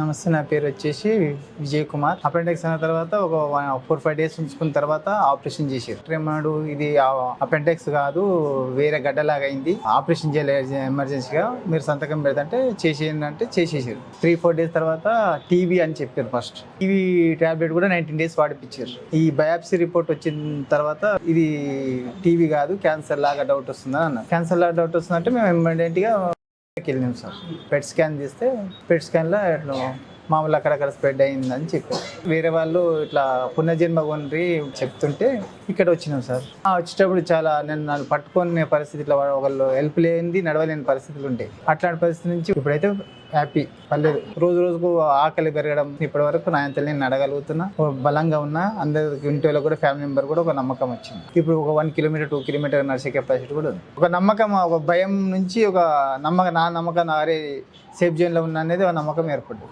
నమస్తే, నా పేరు వచ్చేసి విజయ్ కుమార్. అపెండిక్స్ అయిన తర్వాత ఒక 4-5 డేస్ ఉంచుకున్న తర్వాత ఆపరేషన్ చేశారు. ఏమన్నాడు, ఇది అపెండిక్స్ కాదు, వేరే గడ్డలాగా అయింది, ఆపరేషన్ చేయలేదు ఎమర్జెన్సీగా, మీరు సంతకం పెడతంటే చేసేయండి అంటే చేసేసారు. 3-4 డేస్ తర్వాత టీవీ అని చెప్పారు. ఫస్ట్ టీవీ టాబ్లెట్ కూడా 19 డేస్ వాడిపించారు. ఈ బయాప్సీ రిపోర్ట్ వచ్చిన తర్వాత ఇది టీవీ కాదు, క్యాన్సర్ లాగా డౌట్ వస్తుందని అన్నారు. క్యాన్సర్ లాగా డౌట్ వస్తుందంటే మేము ఇమ్మీడియట్గా వెళ్ళినాం సార్. పెట్ స్కాన్ చేస్తే పెట్ స్కాన్లో ఇట్లా మామూలు అక్కడక్కడ స్ప్రెడ్ అయిందని చెప్పారు. వేరే వాళ్ళు ఇట్లా పునర్జన్మ కొనరి చెప్తుంటే ఇక్కడ వచ్చినాం సార్. వచ్చేటప్పుడు చాలా నన్ను పట్టుకునే పరిస్థితి, ఇట్లా ఒకళ్ళు హెల్ప్ లేనిది నడవలేని పరిస్థితులు ఉంటాయి. అట్లాంటి పరిస్థితి నుంచి ఇప్పుడైతే హ్యాపీ, పర్లేదు. రోజు రోజుకు ఆకలి పెరగడం, ఇప్పటి వరకు నా అంతలో నేను నడగలుగుతున్నా, బలంగా ఉన్నా. అందరికి ఇంట్లో కూడా ఫ్యామిలీ మెంబర్ కూడా ఒక నమ్మకం వచ్చింది. ఇప్పుడు ఒక 1 కిలోమీటర్ 2 కిలోమీటర్ నడిచే కెపాసిటీ కూడా ఉంది. ఒక నమ్మకం, ఒక భయం నుంచి ఒక నమ్మకం, నా నమ్మకం, అరే సేఫ్ జోన్లో ఉన్నా అనేది ఒక నమ్మకం ఏర్పడింది.